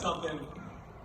something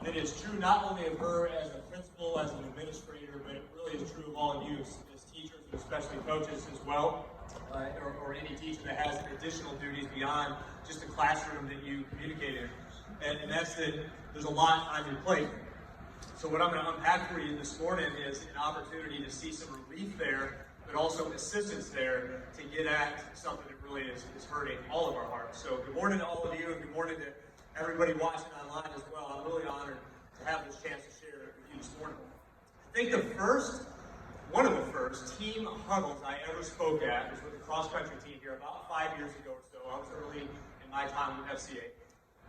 that is true not only of her as a principal, as an administrator, but it really is true of all of you as teachers, and especially coaches as well, or any teacher that has additional duties beyond just the classroom that you communicate in. And that's that there's a lot on your plate. So what I'm going to unpack for you this morning is an opportunity to see some relief there, but also assistance there to get at something that really is hurting all of our hearts. So good morning to all of you, and good morning to everybody watching online as well. I'm really honored to have this chance to share it with you this morning. I think one of the first team huddles I ever spoke at was with the cross-country team here about 5 years ago or so. I was early in my time with FCA.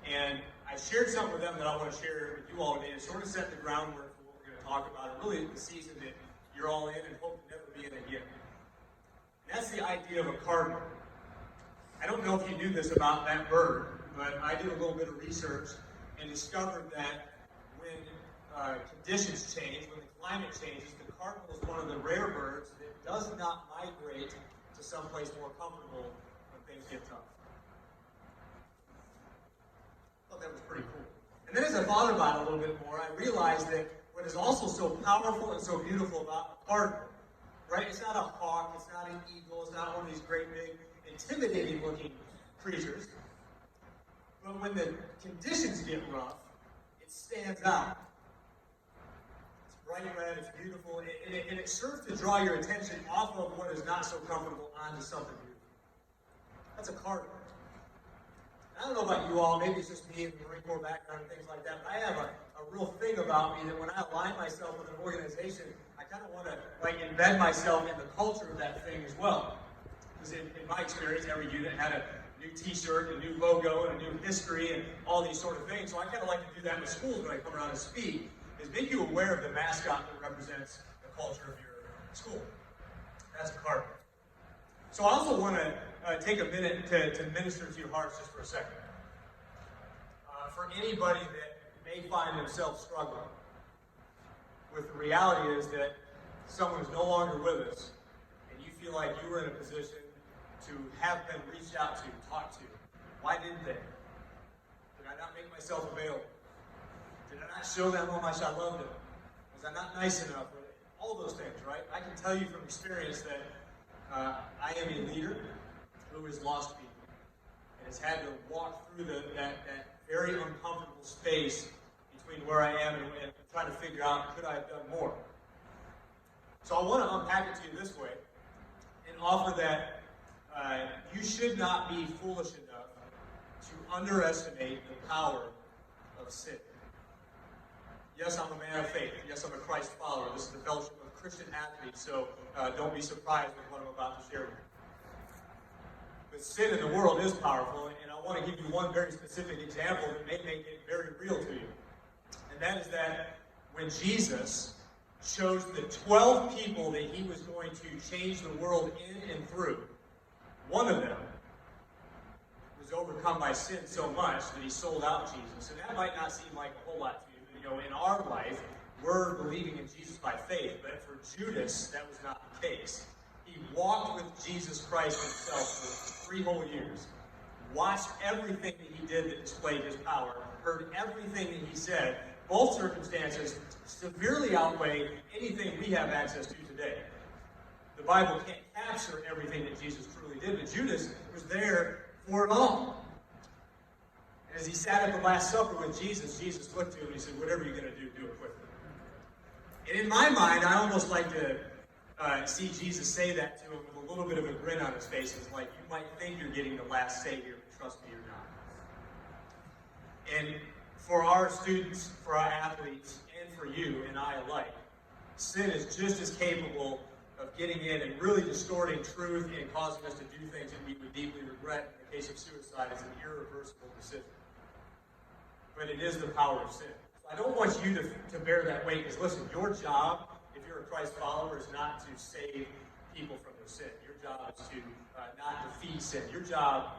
And I shared something with them that I want to share with you all today to sort of set the groundwork for what we're going to talk about, and really the season that you're all in and hope to never be in again. And that's the idea of a cardinal. I don't know if you knew this about that bird, but I did a little bit of research and discovered that when conditions change, when the climate changes, the cardinal is one of the rare birds that does not migrate to someplace more comfortable when things get tough. I thought that was pretty cool. And then as I thought about it a little bit more, I realized that what is also so powerful and so beautiful about a cardinal, right? It's not a hawk, it's not an eagle, it's not one of these great big intimidating looking creatures. But when the conditions get rough, it stands out. It's bright red, it's beautiful, and it serves to draw your attention off of what is not so comfortable onto something beautiful. That's a cardinal. I don't know about you all, maybe it's just me and the Marine Corps background and things like that, but I have a real thing about me that when I align myself with an organization, I kind of want to embed myself in the culture of that thing as well. Because in my experience, every unit had a new t-shirt, a new logo, and a new history, and all these sort of things. So I kind of like to do that with schools when I come around and speak, is make you aware of the mascot that represents the culture of your school. That's a cardinal. So I also want to take a minute to minister to your hearts just for a second. For anybody that may find themselves struggling with the reality is that someone is no longer with us, and you feel like you were in a position to have been reached out to, talked to. Why didn't they? Did I not make myself available? Did I not show them how much I loved them? Was I not nice enough? All those things, right? I can tell you from experience that I am a leader who has lost people and has had to walk through that very uncomfortable space between where I am and trying to figure out, could I have done more? So I want to unpack it to you this way and offer that you should not be foolish enough to underestimate the power of sin. Yes, I'm a man of faith. Yes, I'm a Christ follower. This is the Fellowship of Christian Athletes, so don't be surprised with what I'm about to share with you. But sin in the world is powerful, and I want to give you one very specific example that may make it very real to you. And that is that when Jesus chose the 12 people that he was going to change the world in and through, one of them was overcome by sin so much that he sold out Jesus. And that might not seem like a whole lot to you. You know, in our life, we're believing in Jesus by faith, but for Judas, that was not the case. He walked with Jesus Christ himself for 3 whole years, watched everything that he did that displayed his power, heard everything that he said. Both circumstances severely outweigh anything we have access to today. The Bible can't capture everything that Jesus truly did, but Judas was there for it all. And as he sat at the Last Supper with Jesus, Jesus looked to him and he said, whatever you're going to do, do it quickly. And in my mind, I almost like to see Jesus say that to him with a little bit of a grin on his face. It's like, you might think you're getting the last say here, but trust me, you're not. And for our students, for our athletes, and for you and I alike, sin is just as capable of getting in and really distorting truth and causing us to do things that we would deeply regret. In the case of suicide, it's an irreversible decision. But it is the power of sin. So I don't want you to bear that weight, because listen, your job, if you're a Christ follower, is not to save people from their sin. Your job is to not defeat sin. Your job,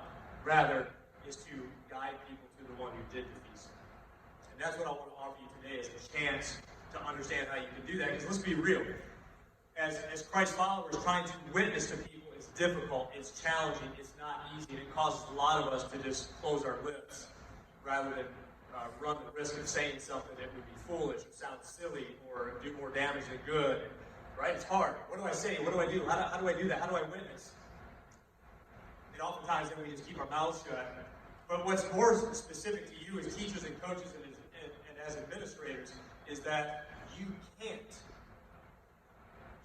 rather, is to guide people to the one who did defeat sin. And that's what I want to offer you today, is a chance to understand how you can do that. Because let's be real. As Christ followers, trying to witness to people is difficult, it's challenging, it's not easy, and it causes a lot of us to just close our lips rather than run the risk of saying something that would be foolish or sound silly or do more damage than good. Right? It's hard. What do I say? What do I do? How do I do that? How do I witness? And oftentimes then we just keep our mouths shut. But what's more specific to you as teachers and coaches and as administrators is that you can't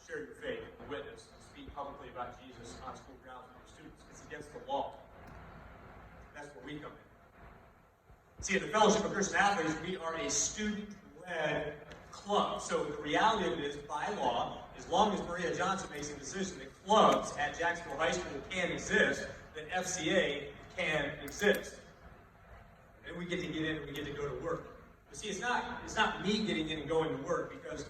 share your faith and witness, speak publicly about Jesus on school grounds with your students. It's against the law. That's where we come in. See, in the Fellowship of Christian Athletes, we are a student-led club. So the reality of it is, by law, as long as Maria Johnson makes a decision that clubs at Jacksonville High School can exist, then FCA can exist. And we get to get in and we get to go to work. But see, it's not me getting in and going to work, because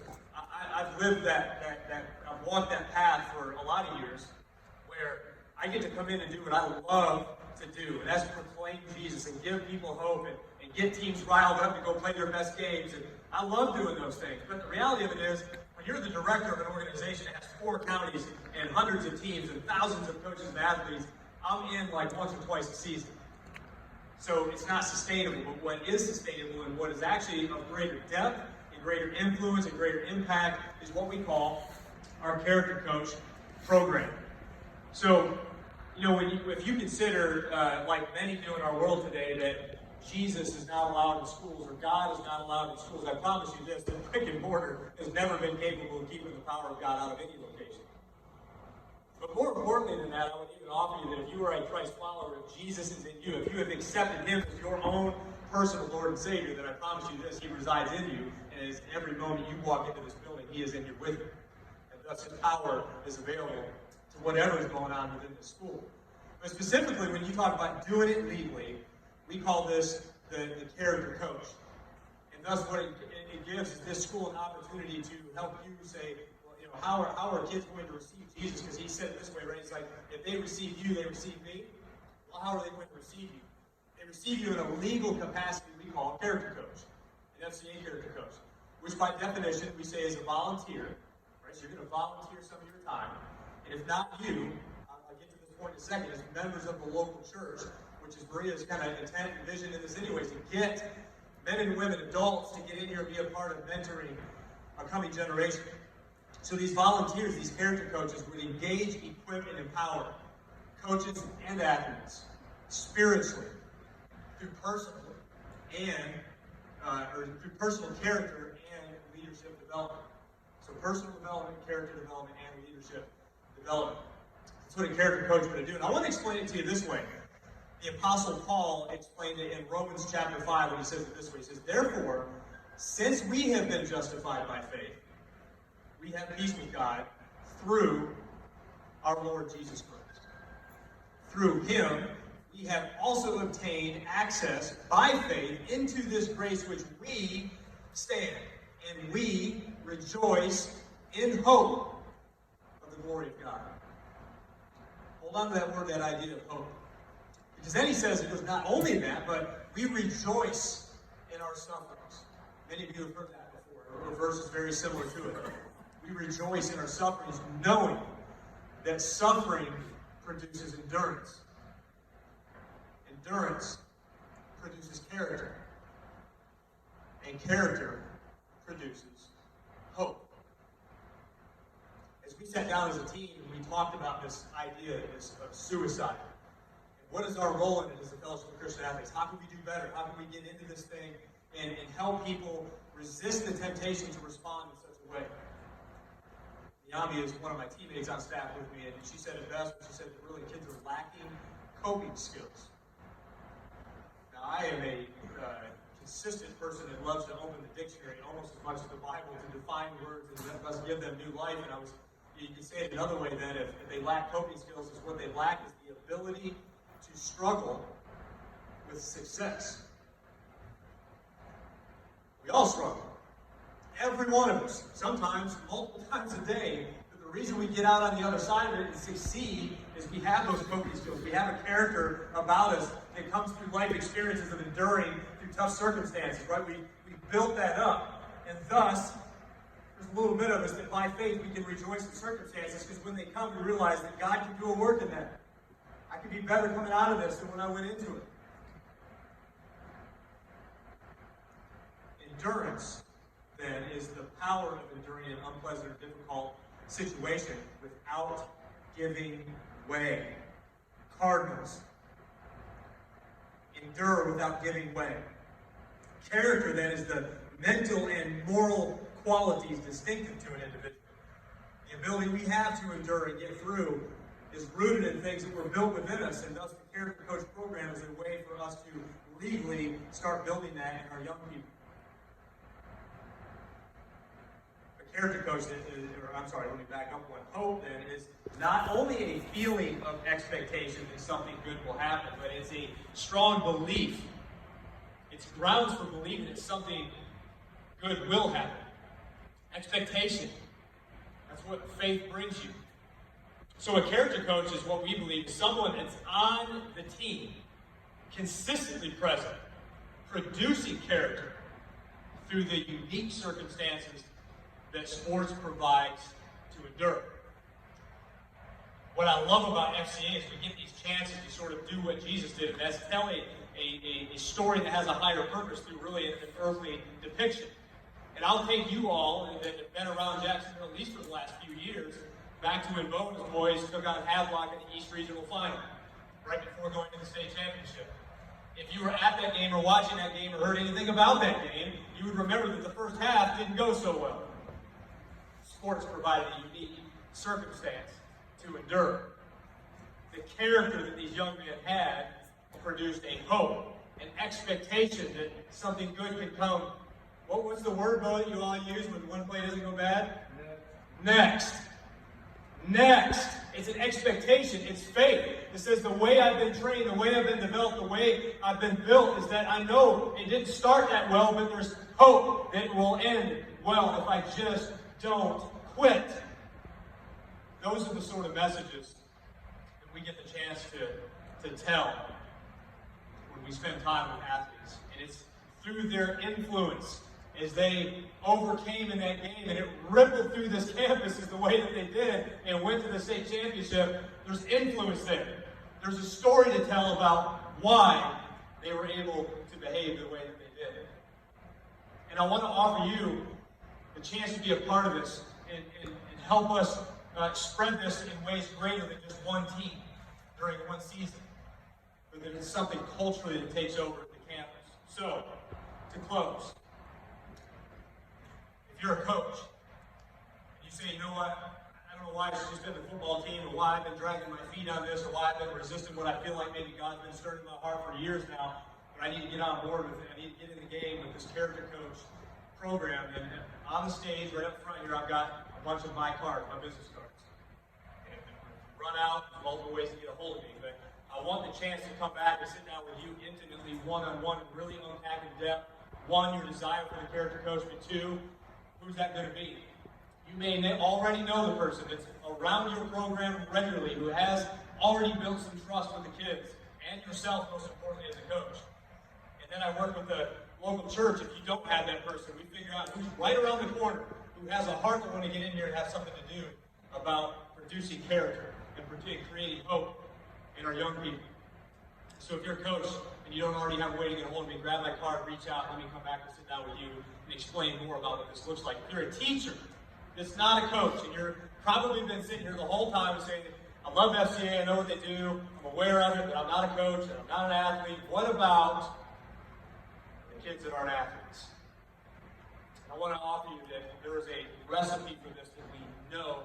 I've lived I've walked that path for a lot of years, where I get to come in and do what I love to do, and that's proclaim Jesus and give people hope and get teams riled up to go play their best games. And I love doing those things. But the reality of it is, when you're the director of an organization that has 4 counties and hundreds of teams and thousands of coaches and athletes, I'm in like once or twice a season. So it's not sustainable. But what is sustainable and what is actually of greater depth and greater influence and greater impact is what we call our Character Coach Program. So, if you consider, like many do in our world today, that Jesus is not allowed in schools or God is not allowed in schools, I promise you this, that brick and mortar has never been capable of keeping the power of God out of any location. But more importantly than that, I would even offer you that if you are a Christ follower, if Jesus is in you, if you have accepted Him as your own personal Lord and Savior, then I promise you this, He resides in you, and as every moment you walk into this building, He is in you with you. And thus His power is available to whatever is going on within the school. But specifically, when you talk about doing it legally, we call this the character coach. And thus what it gives is this school an opportunity to help you say, well, how are kids going to receive Jesus? Because He said it this way, right? It's like, if they receive you, they receive me. Well, how are they going to receive you? They receive you in a legal capacity we call character coach, an FCA character coach, which by definition we say is a volunteer. Right? So you're going to volunteer some of your time. And if not you, I'll get to this point in a second, as members of the local church, which is Maria's kind of intent and vision in this anyways, to get men and women, adults, to get in here and be a part of mentoring a coming generation. So these volunteers, these character coaches, would engage, equip, and empower coaches and athletes spiritually, through personal character and leadership development. So personal development, character development, and leadership development. That's what a character coach would do. And I want to explain it to you this way. The Apostle Paul explained it in Romans chapter 5 when he says it this way. He says, therefore, since we have been justified by faith, we have peace with God through our Lord Jesus Christ. Through Him, we have also obtained access by faith into this grace which we stand, and we rejoice in hope of the glory of God. Hold on to that word, that idea of hope. Because then he says it was not only that, but we rejoice in our sufferings. Many of you have heard that before. A verse is very similar to it. We rejoice in our sufferings, knowing that suffering produces endurance. Endurance produces character. And character produces hope. As we sat down as a team, we talked about this idea of suicide. What is our role in it as a Fellowship of Christian Athletes? How can we do better? How can we get into this thing and help people resist the temptation to respond in such a way? Yami is one of my teammates on staff with me, and she said it best when she said that really kids are lacking coping skills. Now, I am a consistent person that loves to open the dictionary almost as much as the Bible to define words and thus give them new life. And you can say it another way, that if they lack coping skills, is what they lack is the ability to struggle with success. We all struggle. Every one of us, sometimes multiple times a day. But the reason we get out on the other side of it and succeed is we have those coping skills. We have a character about us that comes through life experiences of enduring through tough circumstances, right? We built that up. And thus, there's a little bit of us that by faith we can rejoice in circumstances, because when they come, we realize that God can do a work in that. I could be better coming out of this than when I went into it. Endurance, then, is the power of enduring an unpleasant or difficult situation without giving way. Cardinals. Endure without giving way. Character, then, is the mental and moral qualities distinctive to an individual. The ability we have to endure and get through is rooted in things that were built within us, and thus the Character Coach Program is a way for us to legally start building that in our young people. A character coach, let me back up one. Hope, then, is not only a feeling of expectation that something good will happen, but it's a strong belief. It's grounds for believing that something good will happen. Expectation. That's what faith brings you. So a character coach is what we believe is someone that's on the team, consistently present, producing character through the unique circumstances that sports provides to endure. What I love about FCA is we get these chances to sort of do what Jesus did, and that's tell a story that has a higher purpose through really an earthly depiction. And I'll take you all that have been around Jacksonville, at least for the last few years, back to when Bo and his boys took out Havelock in the East Regional Final, right before going to the state championship. If you were at that game or watching that game or heard anything about that game, you would remember that the first half didn't go so well. Sports provided a unique circumstance to endure. The character that these young men had produced a hope, an expectation that something good could come. What's the word, Bo, that you all use when one play doesn't go bad? Next. It's an expectation. It's faith. It says the way I've been trained, the way I've been developed, the way I've been built is that I know it didn't start that well, but there's hope that it will end well if I just don't quit. Those are the sort of messages that we get the chance to tell when we spend time with athletes. And it's through their influence as they overcame in that game, and it rippled through this campus is the way that they did and went to the state championship. There's influence there. There's a story to tell about why they were able to behave the way that they did. And I want to offer you the chance to be a part of this and help us spread this in ways greater than just one team during one season, but that it's something culturally that takes over at the campus. So, to close, if you're a coach, and you say, you know what, I don't know why it's just been the football team, or why I've been dragging my feet on this, or why I've been resisting what I feel like maybe God's been stirring in my heart for years now, but I need to get on board with it. I need to get in the game with this Character Coach Program. And on the stage, right up front here, I've got a bunch of my cards, my business cards. And if you run out, there's multiple ways to get a hold of me, but I want the chance to come back and sit down with you intimately, one-on-one, and really unpack in depth, one, your desire for the character coach, but two, who's that going to be? You may already know the person that's around your program regularly, who has already built some trust with the kids, and yourself, most importantly, as a coach. And then I work with the local church. If you don't have that person, we figure out who's right around the corner, who has a heart to want to get in here and have something to do about producing character and creating hope in our young people. So if you're a coach and you don't already have a way to get a hold of me, grab my card, reach out, let me come back and sit down with you and explain more about what this looks like. If you're a teacher that's not a coach, and you're probably been sitting here the whole time saying, I love FCA, I know what they do, I'm aware of it, but I'm not a coach, and I'm not an athlete. What about the kids that aren't athletes? I want to offer you that there is a recipe for this that we know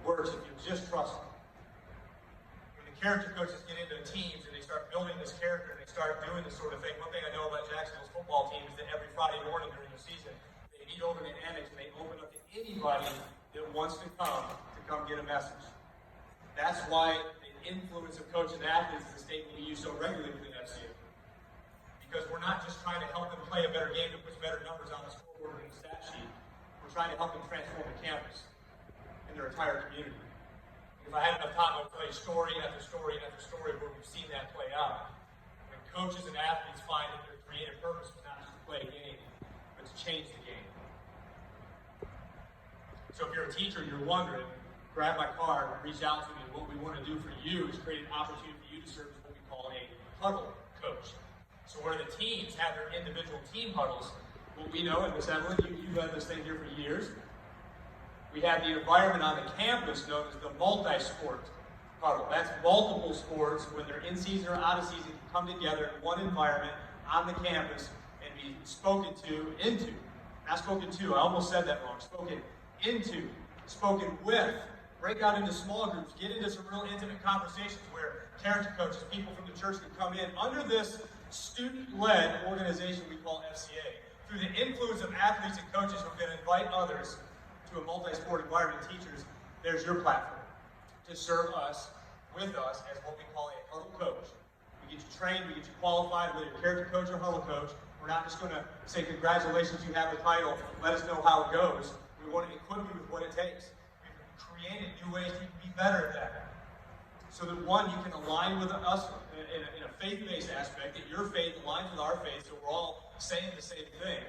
works if you just trust it. When the character coaches get into teams and they start building this character and they start doing this sort of thing, one thing I know about Jacksonville's football team is that every Friday morning during the season, they meet over in the annex and they open up to anybody that wants to come get a message. That's why the influence of coaches and athletes is a statement we use so regularly within FCA. Because we're not just trying to help them play a better game that puts better numbers on the scoreboard and the stat sheet. We're trying to help them transform the campus and their entire community. If I had enough time, I would tell you story after story after story where we've seen that play out. When coaches and athletes find that their creative purpose is not just to play a game, but to change the game. So if you're a teacher and you're wondering, grab my card, reach out to me. What we want to do for you is create an opportunity for you to serve as what we call a huddle coach. So where the teams have their individual team huddles, what we know in Assembly, you've led this thing here for years. We have the environment on the campus known as the multi-sport huddle. That's multiple sports when they're in season or out of season can come together in one environment on the campus and be spoken into. Not spoken to, I almost said that wrong. Spoken into, spoken with. Break out into small groups, get into some real intimate conversations where character coaches, people from the church can come in under this student-led organization we call FCA. Through the influence of athletes and coaches who can invite others to a multi-sport environment, teachers, there's your platform to serve us, with us, as what we call a huddle coach. We get you trained, we get you qualified, whether you're a character coach or huddle coach. We're not just going to say, congratulations, you have the title, let us know how it goes. We want to equip you with what it takes. We've created new ways you can be better at that. So that one, you can align with us in a faith-based aspect, that your faith aligns with our faith, so we're all saying the same thing.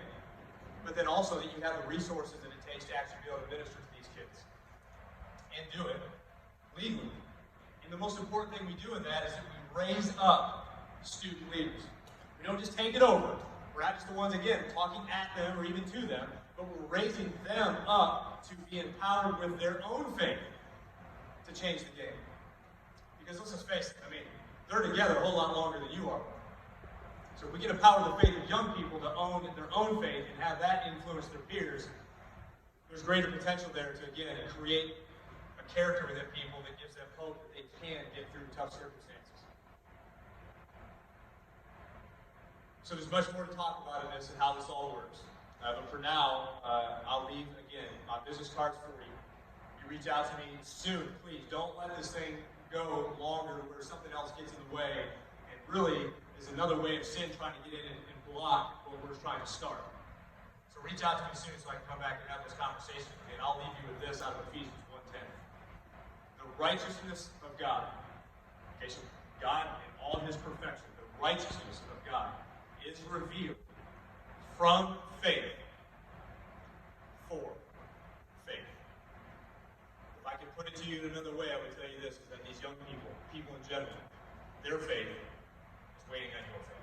But then also that you have the resources that it takes to actually be able to minister to these kids. And do it legally. And the most important thing we do in that is that we raise up student leaders. We don't just take it over. We're not just the ones, again, talking at them or even to them, but we're raising them up to be empowered with their own faith to change the game. Because let's just face it, I mean, they're together a whole lot longer than you are. So if we can empower the faith of young people to own their own faith and have that influence their peers, there's greater potential there to, again, create a character within people that gives them hope that they can get through tough circumstances. So there's much more to talk about in this and how this all works. But for now, I'll leave, again, my business cards for you. You reach out to me soon, please. Don't let this thing go longer where something else gets in the way and really is another way of sin trying to get in and block what we're trying to start. So reach out to me soon so I can come back and have this conversation with you. And I'll leave you with this out of Ephesians 1:10. The righteousness of God. Okay, so God in all his perfection, the righteousness of God is revealed from faith for faith. If I could put it to you in another way, I would tell you this, is that these young people in general, their faith is waiting on your faith.